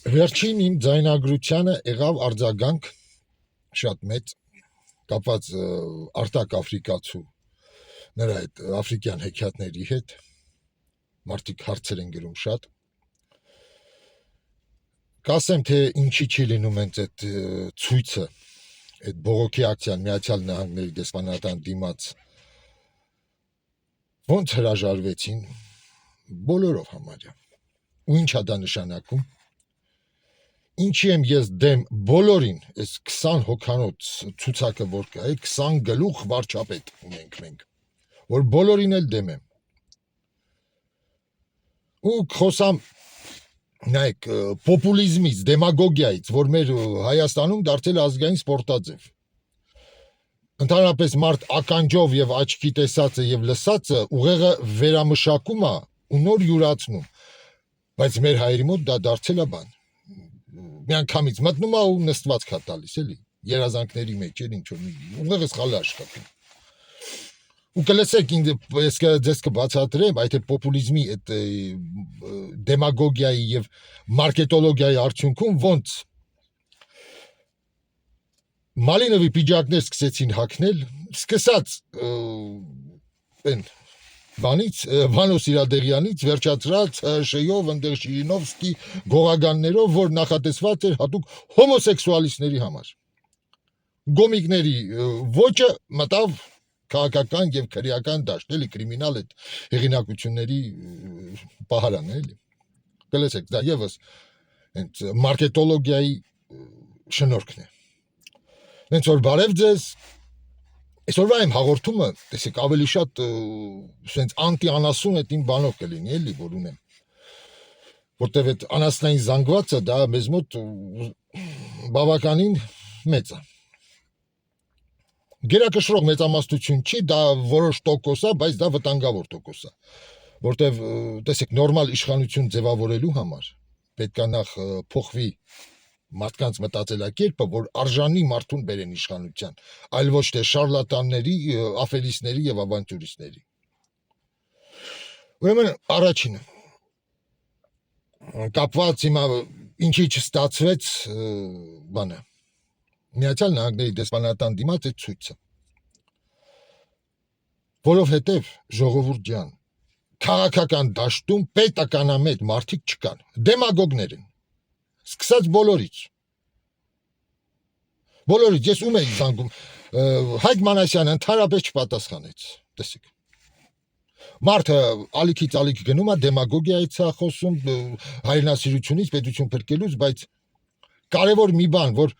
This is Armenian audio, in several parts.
Վերջին իմ ձայնագրությանը եղավ արձագանք շատ մեծ կապված արտակ աֆրիկացու նրա այդ աֆրիկյան հեքիաթների հետ մարդիկ հարցեր են գրում շատ կասեմ թե ինչի չի լինում հենց այդ ցույցը այդ բողոքի ակցիան Միացյալ Նահանգների դեսպանատան դիմաց ոնց հրաժարվեցին բոլորով համարյա ու ինչ է դա նշանակում Ինչի եմ ես դեմ բոլորին, այս 20 հոգանոց ցուցակը որ կա, 20 գլուխ վարչապետ ունենք մենք, որ բոլորին էլ դեմ եմ։ Ու խոսամ նայեք պոպուլիզմից, դեմագոգիայից, որ մեր Հայաստանում դարձել ազգային սպորտաձև։ Ընդհանրապես մարդ ականջով եւ աչքի տեսածը եւ լսածը ուղեղը վերամշակում է ու նոր յուրացնում։ Բայց մեր հայերի մոտ դա դարձել է բան։ Միանգամից մտնում է ու նստված քա տալիս էլի երազանքների մեջ էլ ինչ որ ուղեղը սխալ աշխատում ու կլսեք ինձ ես ձեզ կբացատրեմ այդ պոպուլիզմի այդ դեմագոգիայի եւ մարքետոլոգիայի արդյունքում ոնց Մալինովի պիջակներ սկսեցին հագնել սկսած այն Բանից Վանո Սիրադեղյանից վերջացրած Շեյով, ընդեղ Շիրինովսկի գողագաններով, որ նախատեսված էր հատուկ հոմոսեքսուալիստների համար։ Գոմիկների ոճը մտավ քաղաքական եւ քրեական դաշտ, էլի կրիմինալ այդ հեղինակությունների պահարան է, էլի։ Կլսեք, դա եւս հենց մարքետոլոգիայի շնորհքն է։ Հենց որ բարև ձեզ Այսօրվա իմ հաղորդումը, տեսեք, ավելի շատ սենց անտի-անասուն այդ իմ բանով կլինի, էլի, որ ունեմ, որտև այդ անասնային զանգվածը դա մեզ մոտ բավականին մեծ է։ Գերակշռող մեծամասնություն չի, դա որոշ տոկոս է, բայց դա վտանգավոր տոկոս է, որտև, տեսեք, նորմալ իշխանություն ձևավորելու համար պետք է նախ փոխվի մարդկանց մտածելակերպը, որ արժանի մարդուն բերեն իշխանության, այլ ոչ թե շարլատանների, աֆերիստների եւ ավանտյուրիստների։ Ուրեմն առաջինը կապված հիմա ինչի չստացվեց բանը Միացյալ Նահանգների դեսպանատան դիմաց այդ ցույցը։ Որովհետեւ ժողովուրդ ջան, քաղաքական դաշտում պետականամետ մարդիկ չկան, դեմագոգներ են։ Սկսած բոլորից, ես ում էի զանգում, Հայկ Մանասյանը ընդհանրապես չպատասխանեց, տեսեք, մարդը ալիքից ալիք գնում է, դեմագոգիայից է խոսում, հայրենասիրությունից, պետություն փրկելուց, բայց կարևոր մի բան, որ,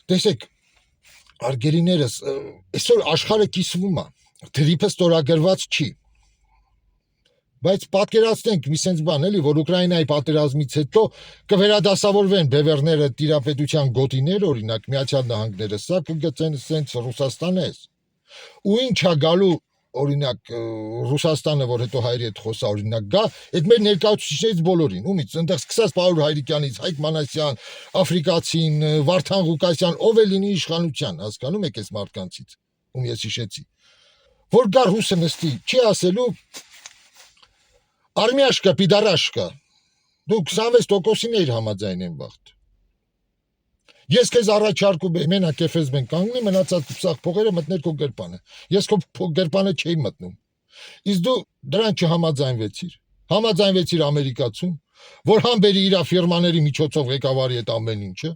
տեսեք, արգելիներս, այսօր աշխարհը կիսվում է, թրիփը ստորագրված չի, Բայց պատկերացնենք մի sense բան էլի, որ Ուկրաինայի պատերազմից հետո կվերադասավորվեն բևեռները տիրապետության գոտիներ, օրինակ Միացյալ Նահանգները, սա կգծեն sense Ռուսաստանը էս։ Ու ինչ է գալու, օրինակ Ռուսաստանը, որ հետո հայերի հետ խոսա, օրինակ գա, այդ մեր ներկայացուցիչներից բոլորին, ումից, այնտեղ սկսած Պաուլ Հայրիկյանից, Հայկ Մանասյան, Աֆրիկացին, Վարդան Ղուկասյան, ով է լինի իշխանության, հասկանում եք այս մարդկանցից, ում ես հիշեցի։ Որ գա ռուսը նստի, չի ասելու Արմիաշկա, պիդարաշկա, դու 26%-ին էիր համաձայն են բաղթ։ Ես քեզ առաջարկում եմ, մենակ Էֆեսբեն կանգնի, մնացած սաղ փողերը մտներ քո գրպանը։ Ես քո գրպանը չէի մտնում։ Իսկ դու դրան չհամաձայնվեցիր։ Համաձայնվեցիր ամերիկացուն, որ համբերի իր ֆիրմաների միջոցով ղեկավարի այդ ամեն ինչը։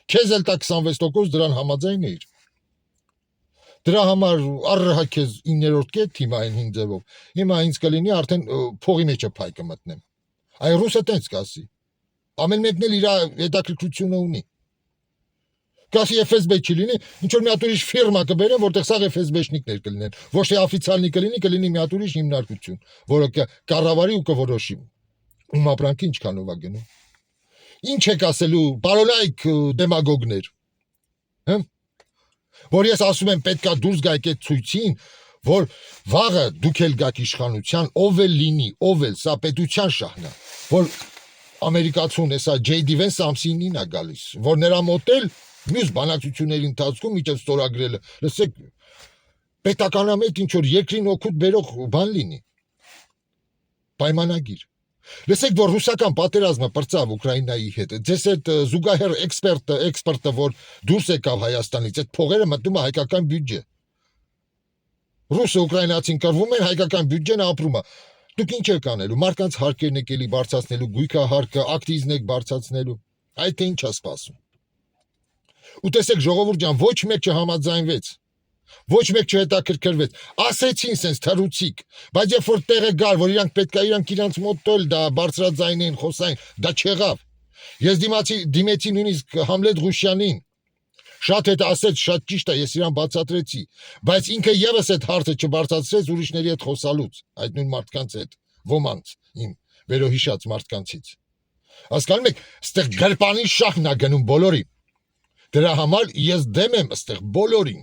Քեզ էլ տա 26% դրան համաձայն էիր։ Դրա համար առհա քեզ 9-րդ կետ հիմա այն 5 ձևով։ Հիմա ինձ կլինի արդեն փողի մեջը փայ կմտնեմ։ Այ ռուսը տենց կասի։ Ամեն մեկն էլ իր հետաքրքրությունը ունի։ Կասի FSB չի լինի, ինչ որ մի հատ ուրիշ ֆիրմա կբերեն, որտեղ սա FSB-շնիկներ կլինեն։ Ոչ թե օֆիցիալնի կլինի մի հատ ուրիշ հիմնարկություն, որը կառավարի ու կորոշի։ Ում ապրանքը ինչքանով է գնում։ Ինչ եք ասելու, պարոնայք դեմագոգներ։ Հա Որ ես ասում եմ պետքա դուրս գայք այդ ցույցին, որ վաղը դուք էլ գաք իշխանության, ով էլ լինի, ով էլ, սա պետության շահն է, որ ամերիկացուն հեսա J.D. Vance ամսինին է գալիս, որ նրա մոտ էլ մյուս բանակցությունների ընթացքում իջև ստորագրելը, լսեք, պետականամետ ինչ որ երկրին օգուտ բերող բան լինի, պայմանագիր, Լսեք, որ ռուսական պատերազմը պրծավ Ուկրաինայի հետ։ Ձեզ այդ զուգահեռ էքսպերտը, որ դուրս եկավ Հայաստանից, այդ փողերը մտնում է հայկական բյուջե։ Ռուսը ուկրաինացին կռվում են, հայկական բյուջեն ապրում է։ Դուք ինչ եք անելու։ Մարդկանց հարկերն եք էլի բարձրացնելու, գույքահարկը, ակտիվն եք բարձրացնելու։ Այդ թե ինչ է սպասում։ Ու տեսեք, ժողովուրդ ջան, ոչ մեկ չհամաձայնվեց։ Ոչ մեկ չհետաքրքրվեց։ Ասեցին սենց թռուցիկ, բայց երբ որ տեղը գար, որ իրանք պետք է իրանք մոտ տոլ դա բարձրաձայնեն, խոսային, դա չեղավ։ Ես դիմեցի նույնիսկ Համլետ Ղուշյանին։ Շատ հետ ասեց, շատ ճիշտ է, ես իրան բացատրեցի, բայց ինքը եւս այդ հարցը չբարձրացրեց ուրիշների հետ խոսալուց, այդ նույն մարդկանց հետ, ոմանց, իմ վերոհիշած մարդկանցից։ Հասկանում եք, ստեղ գրպանի շահն է գնում բոլորին։ Դրա համար ես դեմ եմ ստեղ բոլորին։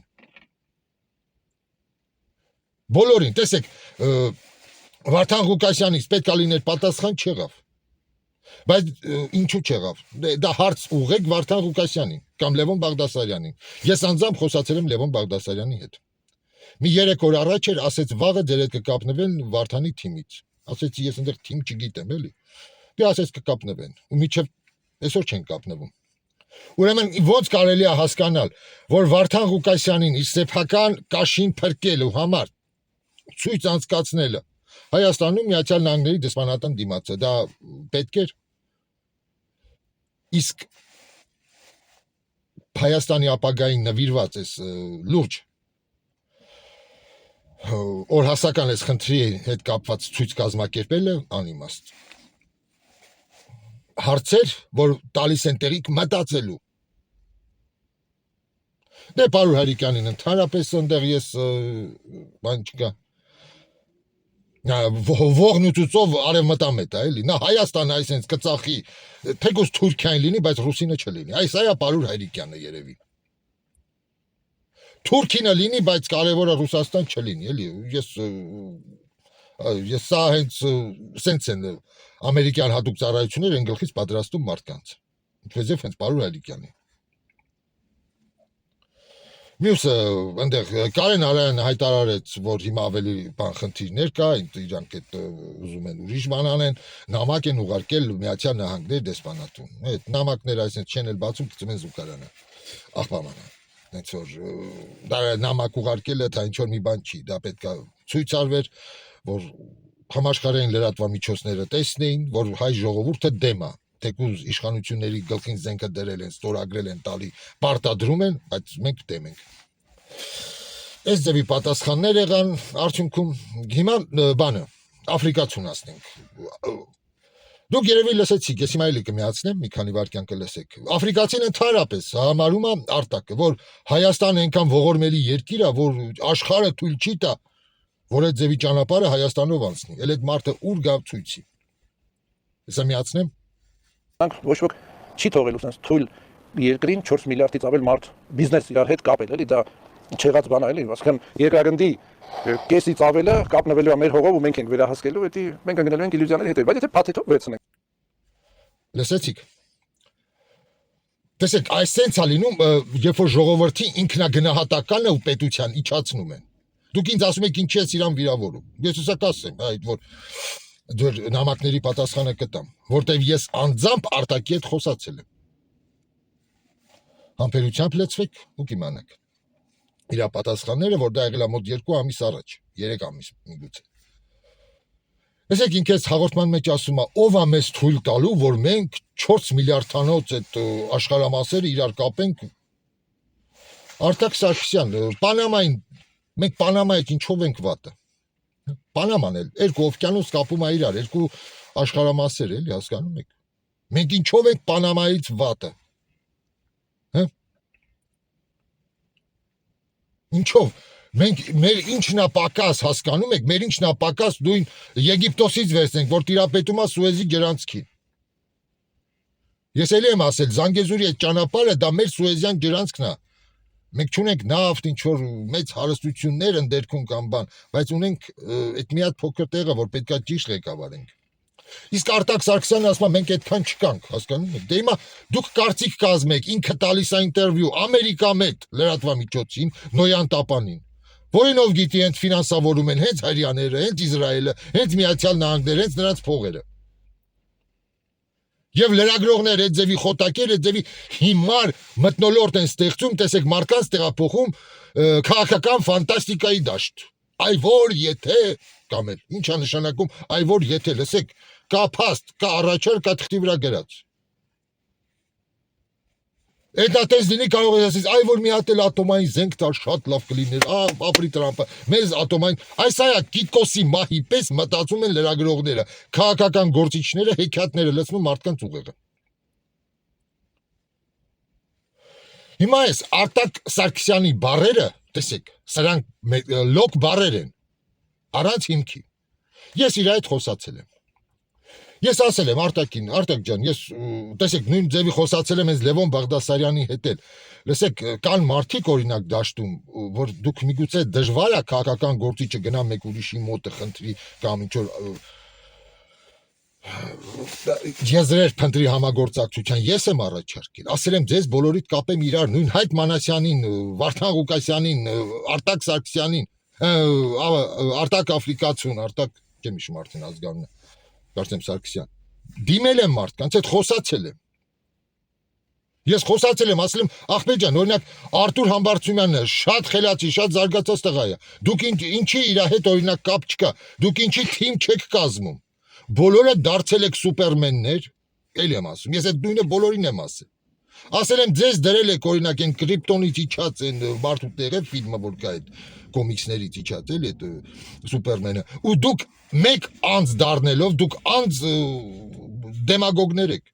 Բոլորին, տեսեք, Վարդան Ղուկասյանից պետք է լիներ պատասխան չեղավ։ Բայց ինչու չեղավ։ Դա հարց ուղեք Վարդան Ղուկասյանին կամ Լևոն Բաղդասարյանին։ Ես անձամբ խոսացել եմ Լևոն Բաղդասարյանի հետ։ Մի 3 օր առաջ էր ասեց վաղը ձեր հետ կկապնվեն Վարդանի թիմից։ Ասեցի ես այնտեղ թիմ չգիտեմ էլի։ Դե ասեց կկապնվեն։ Ու միջև այսօր չեն կապնվում։ Ուրեմն ոնց կարելի է հասկանալ, որ Վարդան Ղուկասյանին իր սեփական կաշին փրկելու համար ցույց անցկացնելը Հայաստանում Միացյալ Նահանգների դեսպանատան դիմացը դա պետք էր։ Իսկ Հայաստանի ապագային նվիրված էս լուրջ օրհասական էս խնդրի հետ կապված ցույց կազմակերպելը անիմաստ։ Հարցեր, որ տալիս են տեղիք մտածելու։ Դե պարոն Հարիկյանին ընդհանրապես ընդեղ ես բան չկա։ Ողն ու ծուծով արևմտամետ է էլի։ Նա Հայաստանը այսենց կծախի, թեկուզ Թուրքիան լինի, բայց ռուսինը չլինի։ Այս այա պարոն Հայրիկյանը երևի։ Թուրքինը լինի, բայց կարևորը Ռուսաստան չլինի, էլի։ Ես սա հենց սենց են ամերիկյան հատուկ ծառայությունները են գլխից պատրաստում մարդկանց։ Ինչպես հենց պարոն Հայրիկյանի։ Մյուսը այնտեղ Կարեն Արայանը հայտարարեց, որ հիմա ավելի բան խնդիրներ կա, իրանք այդ ուզում են ուրիշ բան անեն, նամակ են ուղարկել Միացյալ Նահանգների դեսպանատուն։ Այդ նամակները այսինքն չեն էլ բացում, գցում են զուգարանը, աղբամանը։ Հենց որ դա նամակ ուղարկելը դա ինչ որ մի բան չի, դա պետք է ցույց արվեր, որ համաշխարհային լրատվամիջոցները տեսնեին, որ հայ ժողովուրդը դեմ է։ Թեկուզ իշխանությունների գլխին զենքը դրել են, ստորագրել են տալի, պարտադրում են, բայց մենք դեմ ենք։ Այս ձևի պատասխաններ եղան արդյունքում հիմա բանը Աֆրիկացուն ասնենք։ Դուք երևի լսեցիք, ես հիմա էլի կմիացնեմ, մի քանի վայրկյան կլսեք։ Աֆրիկացին ընդհանրապես համարում է արտակը, որ Հայաստանը այնքան ողորմելի երկիր է, որ աշխարհը թույլ չի տա, որ այդ ձևի ճանապարհը Հայաստանով անցնի։ Էլ այդ մարդը ուր գավ ցույցի։ Հեսա միացնեմ։ Ոչ ոք չի թողելու sense թույլ երկրին 4 միլիարդից ավել մարդ բիզնես իրար հետ կապել, էլի դա չեղած բան է, էլի, ասեն երկրագնդի կեսից ավելը կապնվելու է մեր հողով ու մենք ենք վերահսկելու, էդի մենք ընկնելու ենք իլյուզիաների հետ, բայց եթե փաթեթով վերցնենք։ Լսեցիք։ Տեսեք, այսենց է լինում, երբ որ ժողովրդի ինքնագնահատականը ու պետության իջացնում են։ Դուք ինձ ասում եք ինչի ես իրան վիրավորում։ Ես հուսա կասեմ, այդ որ դեր նամակների պատասխանը կտամ, որտեվ ես անձամբ արտակի հետ խոսացել եմ։ Համբերությամբ լեցվեք ու կիմանաք։ Իրա պատասխանները, որ դա եղել է մոտ 2 ամիս առաջ, 3 ամիս միգուցե։ Տեսեք ինքս հաղորդման մեջ ասում է, ով է մեզ թույլ տալու, որ մենք 4 միլիարդանոց այդ աշխարհամասերը իրար կապենք։ Արտակ Սարգսյան, Պանամային, մենք Պանամայից ինչով ենք վատը։ Պանաման էլ, 2 օվկիանոս կապում է իրար, 2 աշխարհամասեր էլի, հասկանում եք։ Մենք ինչով ենք Պանամայից վատը։ Հա։ Ինչով։ Մենք մեր ինչն է պակաս, հասկանում եք, մեր ինչն է պակաս նույն Եգիպտոսից վերցնենք, որ տիրապետում է Սուեզի ջրանցքին։ Ես էլի եմ ասել, Զանգեզուրի այդ ճանապարհը դա մեր Սուեզյան ջրանցքն է։ Մենք չունենք նավթ, ինչ որ մեծ հարստություններ ընդերքում կամ բան, բայց ունենք այդ մի հատ փոքր տեղը, որ պետքա ճիշտ ղեկավարենք։ Իսկ Արտակ Սարգսյանը ասում է մենք այդքան չկանք, հասկանում եք։ Դե հիմա դուք կարծիք կազմեք, ինքը տալիս է ինտերվյու Ամերիկամետ լրատվամիջոցին Նոյան Տապանին, որին ով գիտի հենց ֆինանսավորում են հենց հայրյաները, հենց Իսրայելը, հենց Միացյալ Նահանգները, հենց նրանց փողերը։ Եվ լրագրողներ այդ ձևի խոտակեր, այդ ձևի հիմար մթնոլորտ են ստեղծում, տեսեք մարդկանց տեղափոխում քաղաքական ֆանտաստիկայի դաշտ։ Այ որ եթե կամ էլ ինչա նշանակում, այ որ եթե լսեք, կա փաստ, կա առաջարկ, կա թղթի վրա գրած։ Այդ դատես լինի կարող է ասես, այ որ մի հատ էլ ատոմային զենք տալ շատ լավ կլիներ, ապրի Տրամպը, մեզ ատոմային, այս այա Կիկոսի մահի պես մտածում են լրագրողները, քաղաքական գործիչները, հեքիաթները լցնում մարդկանց ուղեղը։ Հիմա այս Արտակ Սարգսյանի բառերը, տեսեք, սրանք լոկ բառեր են, առանց հիմքի։ Ես իր այդ խոսացել եմ։ Ես ասել եմ Արտակին, Արտակ ջան, ես տեսեք նույն ձևի խոսացել եմ հենց Լևոն Բաղդասարյանի հետ էլ։ Լսեք, կան մարդիկ օրինակ դաշտում, որ դուք միգուցե դժվար է քաղաքական գործիչը գնա մեկ ուրիշի մոտը խնդրի կամ ինչ որ եզրեր փնտրի համագործակցության, ես եմ առաջարկել։ Ասել եմ ձեզ բոլորիդ կապեմ իրար, նույն Հայկ Մանասյանին, Վարդան Ղուկասյանին, Արտակ Սարգսյանին, Արտակ Աֆրիկացուն, Արտակ չեմ հիշում արդեն ազգանունը։ Կարծեմ Սարգսյան։ Դիմել եմ մարդկանց, այդ խոսացել եմ։ Ես խոսացել եմ, ասել եմ, ախպեր ջան, օրինակ Արտուր Համբարձումյանը շատ խելացի, շատ զարգացած տղա է։ Դուք ինչի իր հետ օրինակ կապ չկա։ Դուք ինչի թիմ չեք կազմում։ Բոլորը դարձել եք սուպերմեններ, էլ եմ ասում։ Ես այդ նույնը բոլորին եմ ասել։ Ասել եմ, ձեզ դրել եք օրինակ այն կրիպտոնից իջած այն մարդու տեղը ֆիլմը որ կա այդ կոմիքսներից իջած էլ այդ սուպերմենը ու դուք մեկ անձ դառնելով դուք անձ դեմագոգներ եք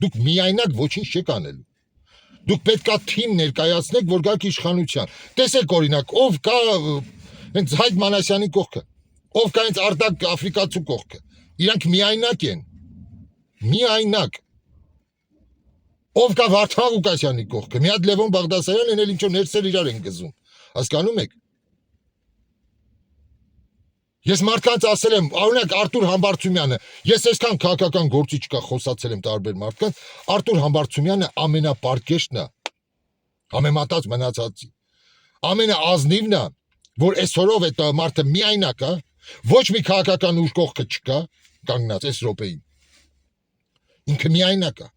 դուք միայնակ ոչինչ չեք անելու դուք պետքա թիմ ներկայացնեք որ գաք իշխանության տեսեք օրինակ ով կա հենց Հայկ Մանասյանի կողքը ով կա հենց Արտակ Աֆրիկացու կողքը իրանք միայնակ են միայնակ ով կա Վարդան Ղուկասյանի կողքը մի հատ Լևոն Բաղդասարյանն էլ ինչ որ ներսեր իրար են գզում հասկանում եք Ես մարդկանց ասել եմ, օրինակ Արտուր Համբարձումյանը, ես այսքան քաղաքական գործիչ կա խոսացել եմ տարբեր մարդկանց, Արտուր Համբարձումյանը ամենապարկեշտն է, համեմատած մնացածի, ամենաազնիվն է, որ այսօրով այդ մարդը միայնակ է, ոչ մի քաղաքական ուժ կողքը չկա, կանգնած այս րոպեին, ինքը միայնակ է,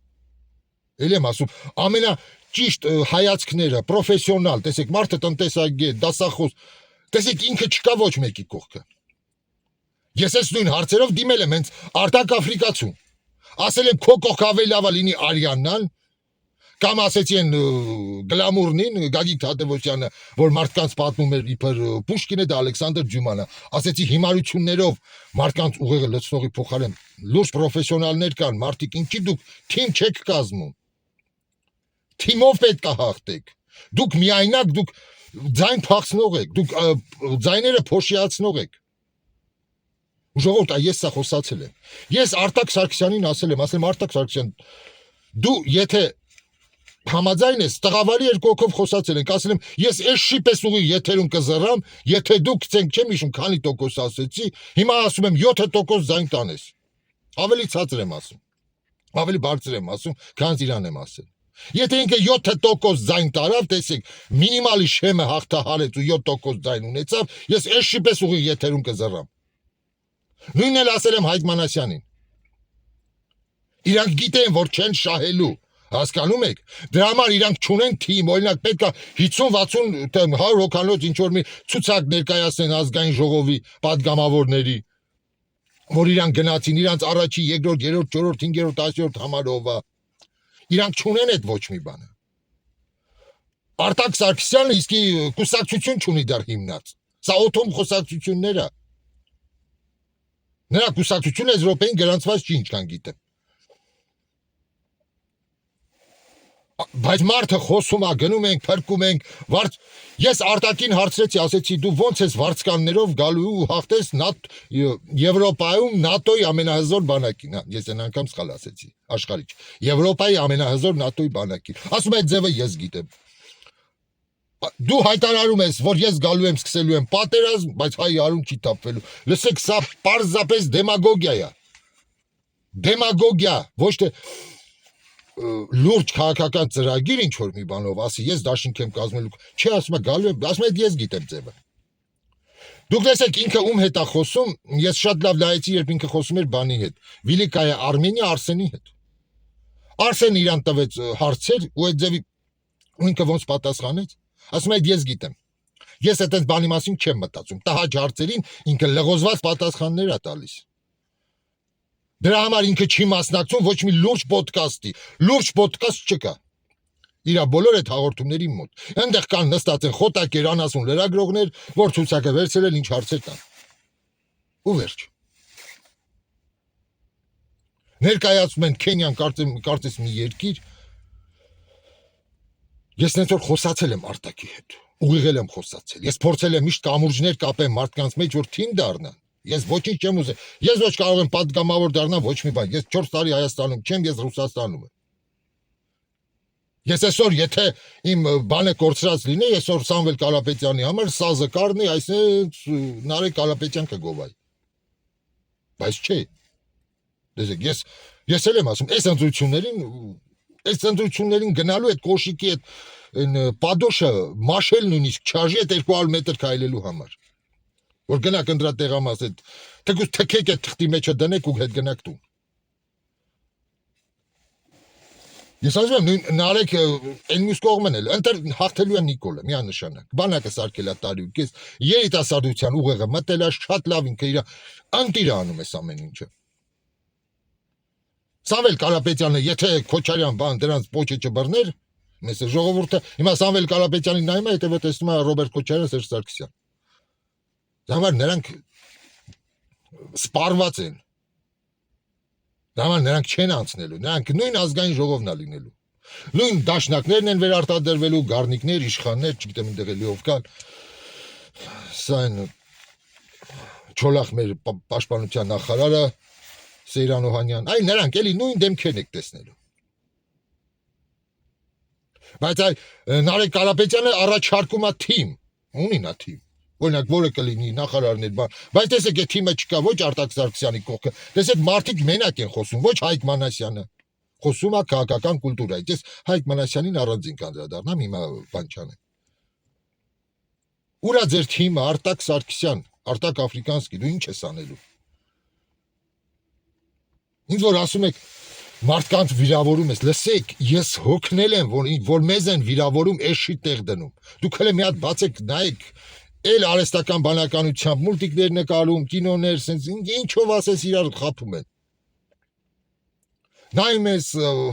էլ եմ ասում, ամենաճիշտ հայացքները, պրոֆեսիոնալ, տեսեք, մարդը տնտեսագետ, դասախոս, տեսեք, ինքը չկա ոչ մեկի կողքը Ես այս նույն հարցերով դիմել եմ հենց Արտակ Աֆրիկացուն, ասել եմ քո կողք ավելի լավ լինի Արիաննան, կամ ասեցի են գլամուրնին, Գագիկ Թադևոսյանը, որ մարդկանց պատմում էր իբր Պուշկինը դա Ալեքսանդր Ջումանը, ասեցի հիմարություններով մարդկանց ուղեղը լցնողի փոխարեն լուրջ պրոֆեսիոնալներ կան, մարդիկ ինչի դուք թիմ չեք կազմում, թիմով պետք է հաղթեք, դուք միայնակ, դուք ձայն փախցնող եք, դուք ձայները փոշիացնող եք Ժողովուրդ, ես սա խոսացել եմ։ Ես Արտակ Սարգսյանին ասել եմ Արտակ Սարգսյան, դու եթե համաձայն ես, տղավարի երկու հոգով խոսացել ենք, ասել եմ, ես այս շիպես ուղի եթերում կզռամ, եթե դու գցենք չեմ հիշում, քանի տոկոս ասեցի, հիմա ասում եմ 7% ձայն տանես։ Ավելի ցածր եմ ասում։ Ավելի բարձր եմ ասում, քան իրան եմ ասել։ Եթե ինքը 7% ձայն տարավ, տեսեք, մինիմալի շեմը հաղթահարեց ու 7% ձայն ունեցավ, ես այս շիպես ուղի եթերում կզռամ։ Նույնն էլ ասել եմ Հայկ Մանասյանին։ Իրանք գիտեն, որ չեն շահելու, հասկանում եք։ Դրա համար իրանք չունեն թիմ, օրինակ պետք է 50-60 100 հոգանոց ինչ որ մի ցուցակ ներկայացնեն ազգային ժողովի պատգամավորների, որ իրանք գնացին, իրանք առաջի, երկրորդ, երրորդ, չորրորդ, 5-րդ, 10-րդ համարով։ Իրանք չունեն այդ ոչ մի բանը։ Արտակ Սարգսյանը իսկի կուսակցություն չունի դեռ հիմնած։ Սա օթոմ խոսակցություններ է։ Նրա կուսակցությունը Եվրոպային գրանցված չի ինչքան գիտեմ։ Բայց մարդը խոսում է, գնում ենք, փրկում ենք, ես Արտակին հարցրեցի, ասեցի դու ո՞նց ես վարձկաններով գալու ու հաղթես Եվրոպայում ՆԱՏՕ-ի ամենահզոր բանակին, ես այն անգամ սխալ ասեցի, աշխարհի, Եվրոպայի ամենահզոր ՆԱՏՕ-ի բանակին։ Ասում այդ ձևը ես գիտեմ։ Դու հայտարարում ես, որ ես գալու եմ, սկսելու եմ պատերազմ, բայց հայ արուն չի թափվելու։ Լսեք, սա պարզապես դեմագոգիա է։ Դեմագոգիա, ոչ թե լուրջ քաղաքական ծրագիր ինչ որ մի բանով, ասի ես դաշինք եմ կազմելու։ Չի ասում է գալու եմ, ասում է ես գիտեմ ձևը։ Դուք տեսեք ինքը ում հետ է խոսում, ես շատ լավ նայեցի, երբ ինքը խոսում էր բանի հետ։ Վիլիկայա Արմենիա Արսենի հետ։ Արսեն իրան տվեց հարցեր ու այդ ձևի ու ինքը ոնց պատասխանեց։ Ասում այդ ես գիտեմ։ Ես այդպես բանի մասին չեմ մտածում։ Տհաճ հարցերին ինքը լղոզված պատասխաններ է տալիս։ Դրա համար ինքը չի մասնակցում ոչ մի լուրջ ոդկասթի։ Լուրջ ոդկասթ չկա։ Իրա բոլոր այդ հաղորդումների մոտ։ Այնտեղ կան նստած են խոտակեր անասուն լրագրողներ, որ ցուցակը վերցրել ինչ հարցեր տան։ Ու վերջ։ Ներկայացում են Քենիան կարծես մի երկիր։ Ես նենց որ խոսացել եմ Արտակի հետ։ Ուղիղել եմ խոսացել։ Ես փորձել եմ միշտ կամուրջներ կապեմ մարդկանց մեջ, որ թիմ դառնան։ Ես ոչինչ չեմ ուզում։ Ես ոչ կարող եմ պատգամավոր դառնալ ոչ մի բան։ Ես 4 տարի Հայաստանում չեմ, ես Ռուսաստանում եմ։ Ես այսօր եթե իմ բանը կորցրած լինի, այսօր Սամվել Կարապետյանի համար սազը կառնի, այսպես Նարեկ Կարապետյան կգովայի։ Բայց չէ։ Դեսեք, ես էլ եմ ասում, այս ընտրություններին գնալու այդ կոշիկի այդ պադոշը մաշել նույնիսկ չարժի այդ 200 մետր քայլելու համար։ Որ գնաք ընդրատեղամաս այդ թեկուզ թքեք այդ թղթի մեջը դնեք ու հետ գնաք տուն։ Ես ասում եմ Նարեկ այն մյուս կողմն էլ ընտր հաղթելու է Նիկոլը միանշանակ։ Բանակը սարքել է տարի ու կես, երիտասարդության ուղեղը մտել է շատ լավ ինքը իր անտիրը անում է ամեն ինչը։ Սամվել Կարապետյանը եթե Քոչարյան բան դրանց պոչը չբռներ, մեզ ժողովուրդը հիմա Սամվել Կարապետյանին նայում է, հետո տեսնում է Ռոբերտ Քոչարյան, Սերժ Սարգսյան։ Դամար նրանք սպառված են։ Դամար նրանք չեն անցնելու, նրանք նույն ազգային ժողովն է լինելու։ Նույն դաշնակներն են վերարտադրվելու, գառնիկներ, իշխաններ, չգիտեմ այնտեղ էլի ով կան։ Սա այն Չոլախ մեր պաշտպանության նախարարը Սեյրան Օհանյան, այ նրանք էլի նույն դեմքերն եք տեսնելու։ Բայց այ Նարեկ Կարապետյանը առաջարկում է թիմ, ունի նա թիմ։ Օրինակ որը կլինի նախարարներ բան, բայց տեսեք այդ թիմը չկա ոչ Արտակ Սարգսյանի կողքը, տեսեք մարդիկ մենակ են խոսում, ոչ Հայկ Մանասյանը։ Խոսում է քաղաքական կուլտուրայից։ Ես Հայկ Մանասյանին առանձին կանդրադառնամ, հիմա բան չանեմ։ Ուրա ձեր թիմը Արտակ Սարգսյան, Արտակ Աֆրիկանսկի, դու ինչ ես անելու։ Ինձ որ ասում եք մարդկանց վիրավորում ես, լսեք, ես հոգնել եմ, որ մեզ են վիրավորում, էշի տեղ դնում։ Դուք հələ մի հատ բացեք, նայեք, էլ արհեստական բանականությամբ մուլտիկներ նկարում, կինոներ, սենց ինչով ասես իրար խափում են։ Նայում ես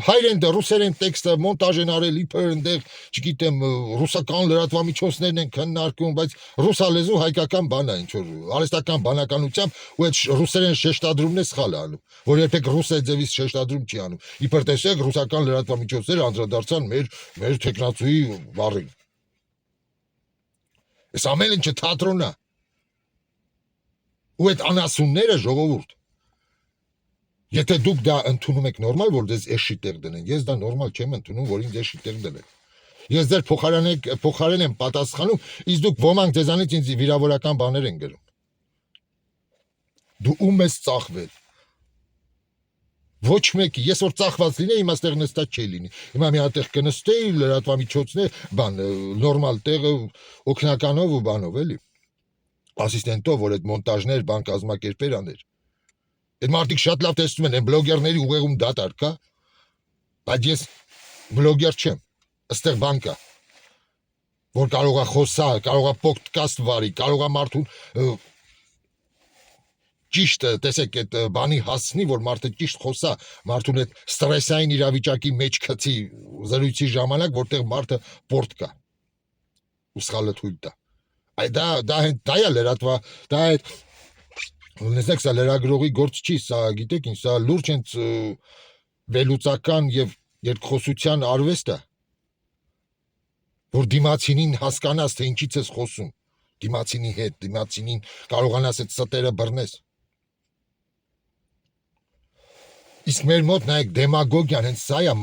հայերեն ռուսերեն տեքստը մոնտաժ են արել, իբր այնտեղ, չգիտեմ, ռուսական լրատվամիջոցներն են քննարկում, բայց ռուսալեզու հայկական բան է, ինչ որ արհեստական բանականությամբ ու այդ ռուսերեն շեշտադրումն է սխալ անում, որ երբեք ռուս է ձևից շեշտադրում չի անում։ Իբր տեսեք ռուսական լրատվամիջոցները անդրադարձան մեր տեխնացուի բառին։ Այս ամեն ինչը թատրոն է։ Ու այդ անասունները ժողովուրդ։ Եթե դուք դա ընդունում եք նորմալ, որ դες էշի տեղ դնեն, ես դա նորմալ չեմ ընդունում, որ ինձ էշի տեղ դնեն։ Ես ձեր փոխարեն եմ պատասխանում, իսկ դուք ոմանք ձեզանից ինձ վիրավորական բաներ են գրում։ Դու ում ես ծախվել։ Ոչ մեկի, ես որ ծախված լինեի, հիմա ստեղ նստած չի լինի։ Հիմա մի հատ տեղ կնստեի, լրատվամիջոցներ, բան, նորմալ տեղը օգնականով ու բանով էլի։ Ասիստենտով, որ այդ մոնտաժներ, բան կազմակերպեր աներ։ Այդ մարդիկ շատ լավ տեսնում են, այն բլոգերների ուղեղում դատար կա, բայց ես բլոգեր չեմ, այստեղ բան կա, որ կարող է խոսալ, կարող է պոդքասթ վարի, կարող է մարդուն ճիշտ, տեսեք, այդ բանի հասնի, որ մարդը ճիշտ խոսա, մարդուն այդ ստրեսային իրավիճակի մեջ գցի զրույցի ժամանակ, որտեղ մարդը պորտ կա, ու սխալը թույլ տա։ Այ դա է լրատվա, դա է Լսեք, սա լրագրողի գործ չի, սա գիտեք ինչ, սա լուրջ հենց վերլուծական եւ երկխոսության արվեստ է, որ դիմացինին հասկանաս, թե ինչից ես խոսում, դիմացինի հետ, դիմացինին կարողանաս այդ ստերը բռնես։ Իսկ մեր մոտ նայեք դեմագոգիան հենց սա է,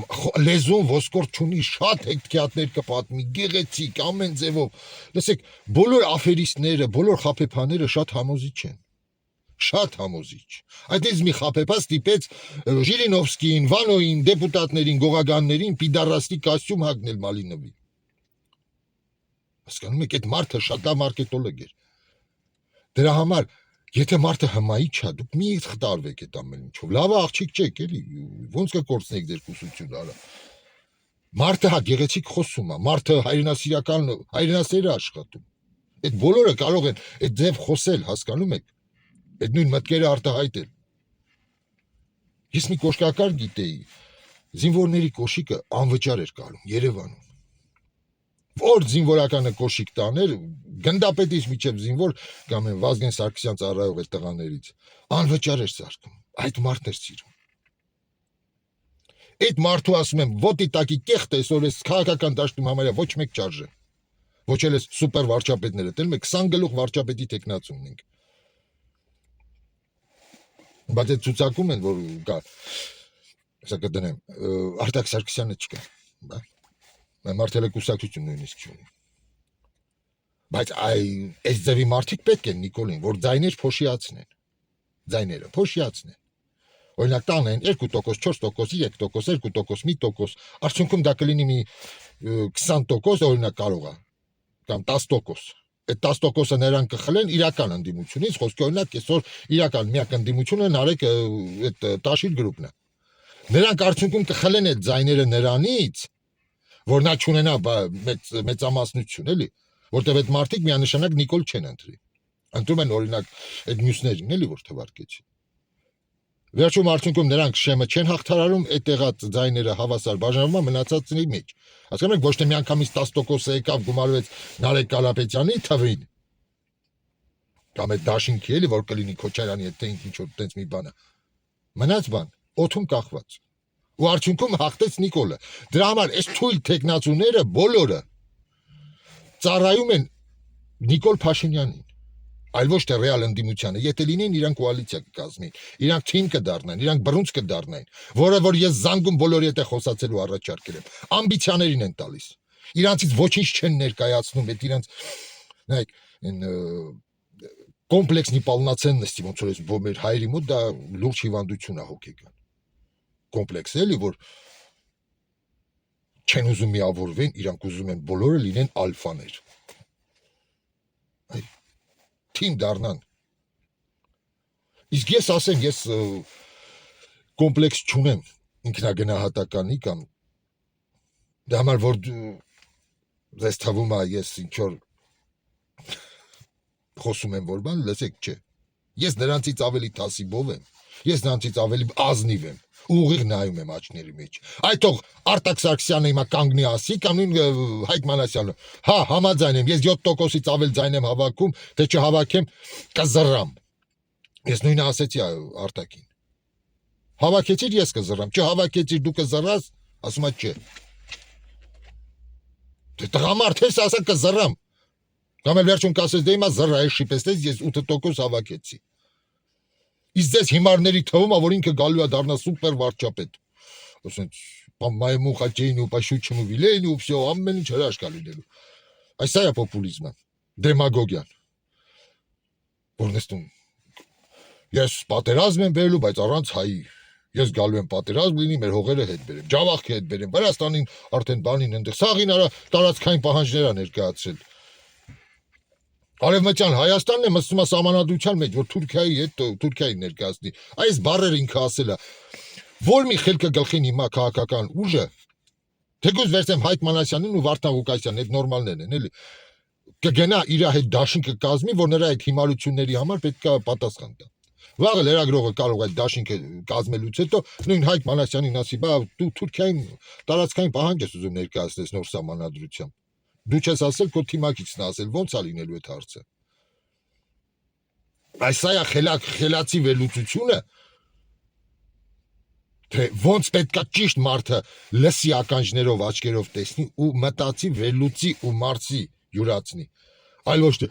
լեզուն ոսկոր չունի, շատ հետքյատներ կպատմի, գեղեցիկ, ամեն ձևով։ Լսեք, բոլոր աֆերիստները, բոլոր խաբեբաները շատ համոզիչ են։ Շատ համոզիչ։ Այդպես մի խաբեբա ստիպեց Ժիրինովսկիին, Վանոյին, դեպուտատներին, գողագաններին պիդարաստի կոստյում հագնել Մալինովի։ Հասկանում եք, այդ մարդը շատ լավ մարքետոլոգ էր։ Դրա համար Եթե մարդը հմայի չա, դուք մի խտարվեք այդ ամեն ինչով։ Լավ աղջիկ չեք, էլի, ոնց կկորցնեք ձեր կուսությունը, արա։ Մարդը հա գեղեցիկ խոսում է, մարդը հայրենասեր է աշխատում։ Այդ բոլորը կարող են այդ ձև խոսել, հասկանում եք։ Այդ նույն մտքերը արտահայտել։ Ես մի կոշկակար գիտեի, զինվորների կոշիկը անվճար էր կարում Երևանում։ Որ զինվորականը կոշիկ տաներ, գնդապետից միջև զինվոր կամ են Վազգեն Սարգսյան ծառայող այդ տղաներից, անվճար էր սարքում, այդ մարդն էր սիրում։ Այդ մարդու ասում եմ, ոտի տակի կեղտ այսօր այս քաղաքական դաշտում համարյա ոչ մեկ չարժե, ոչ էլ այս սուպեր վարչապետները, տելում եք 20 գլուխ վարչապետի տեխնաց ունենք։ Բայց այդ ցուցակում են, որ կա, հեսա կդնեմ, Արտակ Սարգսյանը չկա, բա։ Մարդերը կուսակցություն նույնիսկ չունի։ Բայց այս ձևի մարդիկ պետք են Նիկոլին, որ ձայներ փոշիացնեն։ Ձայները փոշիացնեն։ Օրինակ տանեն 2%, 4%, 3%, 2%, 1%, արդյունքում դա կլինի մի 20% օրինակ կարող է, կամ 10%։ Այդ 10%-ը նրանք կխլեն իրական ընդդիմությունից, խոսքի օրինակ այսօր իրական միակ ընդդիմությունը Նարեկ այդ Տաշիր գրուպն է։ Նրանք արդյունքում կխլեն այդ ձայները նրանից, որ նա չունենա մեծամասնություն, էլի, որտեղ այդ մարդիկ միանշանակ Նիկոլ չեն ընտրի։ Ընտրում են օրինակ այդ մյուսներին, էլի, որ թվարկեցի։ Վերջում արդյունքում նրանք շեմը չեն հաղթարարում, այդ եղած ձայները հավասար բաժանվում են մնացածների մեջ։ Հասկանում եք, ոչ թե միանգամից 10%-ը եկավ գումարվեց Նարեկ Կարապետյանի թվին։ Կամ այդ դաշինքի, էլի, որ կլինի Քոչարյանի հետ թե ինչ որ տենց մի բանը։ Մնաց բան, օդում կախված։ Ու արդյունքում հաղթեց Նիկոլը։ Դրա համար այս թույլ տեխնացուները բոլորը ծառայում են Նիկոլ Փաշինյանին, այլ ոչ թե ռեալ ընդդիմությանը։ Եթե լինեն, իրանք կոալիցիա կկազմեն, իրանք թիմ կդառնան, իրանք բռունց կդառնան, որը որ ես զանգում բոլորի հետ խոսացելու առաջարկել եմ։ Ամբիցիաներին են տալիս։ Իրանցից ոչինչ չեն ներկայացնում, այդ իրանց նայեք, այն կոմպլեքսնի պալնացեննստի, ոնց որ մեր հայրի մոտ դա լուրջ հիվանդություն է հոգեկան։ Կոմպլեքս էլի, որ չեն ուզում միավորվեն, իրանք ուզում են բոլորը լինեն ալֆաներ։ Թիմ դառնան։ Իսկ ես ասեմ, ես կոմպլեքս չունեմ ինքնագնահատականի կամ դա համար որ ձեզ թվում է ես ինչ որ խոսում եմ որ բան, լսեք, չէ։ Ես նրանցից ավելի տասիբով եմ, ես նրանցից ավելի ազնիվ եմ, ուղիղ նայում եմ աչքների մեջ։ Այդ թող Արտակ Սարգսյանը հիմա կանգնի ասի կամ նույն Հայկ Մանասյանը, հա, համաձայն եմ, ես 7%-ից ավել ձայն եմ հավաքում, թե չհավաքեմ կզռամ։ Ես նույնը ասեցի Արտակին։ Հավաքեցիր, ես կզռամ, չհավաքեցիր, դու կզռաս, ասում է չէ։ Դե տղամարդ ես ասա կզռամ։ Կամ էլ վերջում կասես դե հիմա զռա է շիպեստես, ես 8% հավաքեցի։ Իսկ ձեզ հիմարների թվում է, որ ինքը գալու է դառնա սուպեր վարչապետ։ Ասենց մայմուխա չեին ու պաշուչում ու վիլեին ու վсё ամեն ինչ հրաշքա լինելու։ Այս է պոպուլիզմը, դեմագոգիան։ Որնեստում ես պատերազմ եմ բերելու, բայց առանց հայի։ Ես գալու եմ պատերազմ լինի, մեր հողերը հետ բերեմ, ջավախքը հետ բերեմ, Վրաստանին արդեն բանին ընդեղ սաղին արա տարածքային պահանջներ ներկայացրել։ Արևմտյան Հայաստանն է մտցում սահմանադրության մեջ, որ Թուրքիայի հետ Թուրքիային ներկայացնի։ Այս բառերը ինքը ասել է։ Որ մի խելքը գլխին հիմա քաղաքական ուժը, թեկուզ վերցեմ Հայկ Մանասյանին ու Վարդան Ղուկասյանին, այդ նորմալներն են, էլի։ Կգնա իր հետ դաշին կկազմի, որ նրա այդ հիմարությունների համար պետք է պատասխան տա։ Վաղը լրագրողը կարող է դաշինքը կազմելուց հետո նույն Հայկ Մանասյանին ասի, բա դու Թուրքիային տարածքային պահանջ ես ուզում ներկայացնես նոր սահմանադրությամբ։ Դու չես ասել, քո թիմակիցն է ասել, ո՞նց է լինելու այդ հարցը։ Այս է խելացի վերլուծությունը, թե ոնց պետքա ճիշտ մարդը լսի ականջներով, աչքերով տեսնի ու մտածի, վերլուծի ու մարսի յուրացնի։ Այլ ոչ թե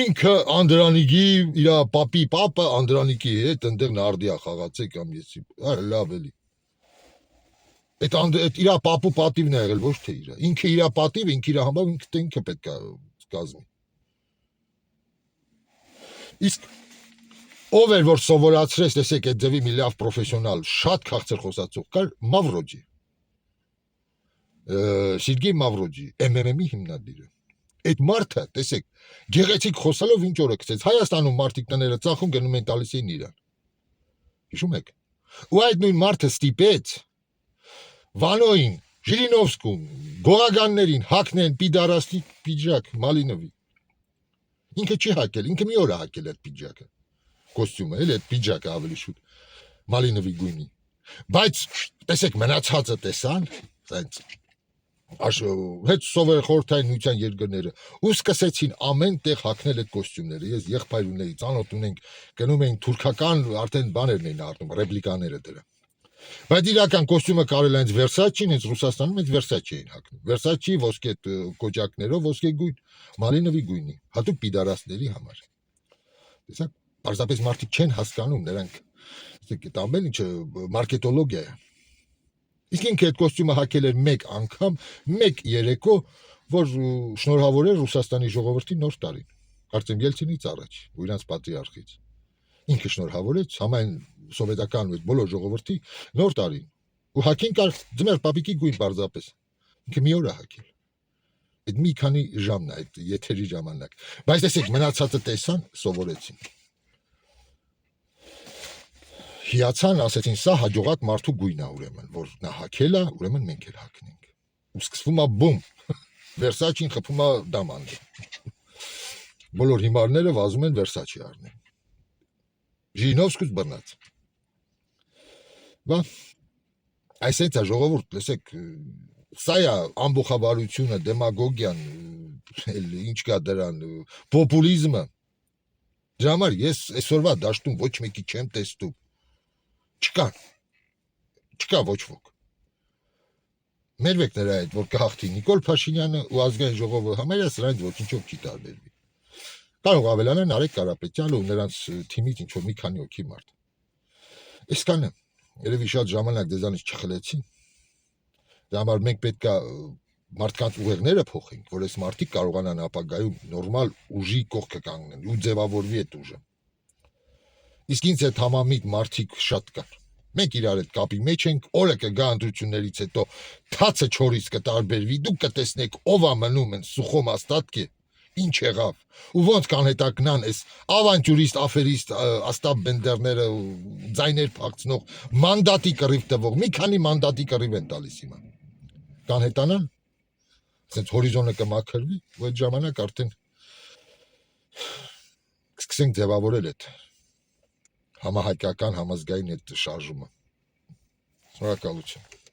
ինքը Անդրանիկի իր պապի պապը Անդրանիկի հետ ընդեղ նարդիա խաղացե կամ եսի, լավ էլի։ Այդ իր պապու պատիվն է եղել, ոչ թե իր։ Ինքը իր պատիվը, ինքը իր համբավ, ինքը պետք է կազմի։ Իսկ ով էր որ սովորացրեց, տեսեք, այդ ձևի մի լավ պրոֆեսիոնալ, շատ քաղցր խոսացող կար Մավրոջի։ Սերգեյ Մավրոջի, MMM-ի հիմնադիրը։ Այդ մարդը, տեսեք, գեղեցիկ խոսալով ինչ օրը գցեց։ Հայաստանում մարդիկ տները ծախում գնում են տալիս էին իրան։ Հիշում եք։ Ու այդ նույն մարդը ստիպեց Վանոյին, Ժիրինովսկուն, Գողագաններին հակնեն պիդարաստի պիջակ Մալինովի։ Ինքը չի հակել, ինքը մի օր է հակել այդ պիջակը։ Կոստյումը, էլ այդ պիջակը ավելի շուտ Մալինովի գույնի։ Բայց տեսեք մնացածը տեսան, այնց հետ սովեր խորթային նույնության երկրները ու սկսեցին ամեն տեղ հակնել այդ կոստյումները։ Ես եղբայր ունեի, ծանոթ ունենք, գնում էին թուրքական արդեն բաներն էին առնում, ռեպլիկաները դրա։ Բայց իրական կոստյումը կարել այնց Վերսաչին, հենց Ռուսաստանում այդ Վերսաչի էին հակնում։ Վերսաչի ոսկե կոճակներով, ոսկե գույն, Մալինովի գույնի, հատուկ պիդարասների համար։ Տեսակ, պարզապես մարդիկ չեն հասկանում, նրանք այդ ամեն ինչը մարքետոլոգիա է։ Իսկ ինքը այդ կոստյումը հակել էր մեկ անգամ, մեկ երեկո, որ շնորհավոր էր Ռուսաստանի ժողովրդի նոր տարին։ Կարծեմ Ելցինից առաջ, ու իրանց պատրիարխից։ Ինքը շնորհավորեց համայն սովետական այդ բոլոր ժողովրդի նոր տարին։ Ու հակին կար ձմեր պապիկի գույն պարզապես։ Ինքը մի օր է հակել։ Այդ մի քանի ժամն է, այդ եթերի ժամանակ։ Բայց տեսեք, մնացածը տեսան, սովորեցին։ Հիացան, ասեցին, սա հաջողակ մարդու գույն է ուրեմն, որ նա հակել է, ուրեմն մենք էլ հակնենք։ Ու սկսվում է բում։ Վերսաչին խփում է դամանդը։ Բոլոր հիմարները վազում են Վերսաչի առնել։ Ժիրինովսկուց բռնած։ Բա այսինքն է ժողովուրդ, լսեք, սա է ամբողջավարությունը, դեմագոգիան, ինչ կա դրան, պոպուլիզմը։ Դրա համար ես այսօրվա դաշտում ոչ մեկի չեմ տեսնում։ Չկա ոչ ոք։ Մեր վեկները այդ, որ կհաղթի Նիկոլ Փաշինյանը ու ազգային ժողովը համարյա սրանց ոչինչով չի տարբերվի։ Կարող ավելանան Արեգ Կարապետյանը ու նրանց թիմից ինչ-որ մի քանի հոգի մարդ։ Այսքանը, երևի շատ ժամանակ դեզանից չխլեցին։ Դրա համար մենք պետք է մարդկանց ուղեղները փոխենք, որ այս մարդիկ կարողանան ապագայում նորմալ ուժի կողքը կանգնեն ու ձևավորվի այդ ուժը։ Իսկ ինձ այդ համամիտ մարդիկ շատ կան։ Մենք իրար այդ կապի մեջ ենք, օրը կգա ընտրություններից հետո թացը չորից կտարբերվի, դուք կտեսնեք ով է մնում են սուխոմ աստատկե, ինչ եղավ, ու ոնց կանհետակնան այս ավանտյուրիստ, աֆերիստ, Աստապ Բենդերները, ձայներ փակցնող, մանդատի կռիվ տվող, մի քանի մանդատի կռիվ են տալիս հիմա։ Կանհետանան, ասենց հորիզոնը կմաքրվի, ու այդ ժամանակ արդեն կսկսենք ձևավորել այդ համահայկական համազգային այդ շարժումը։ Շնորհակալություն։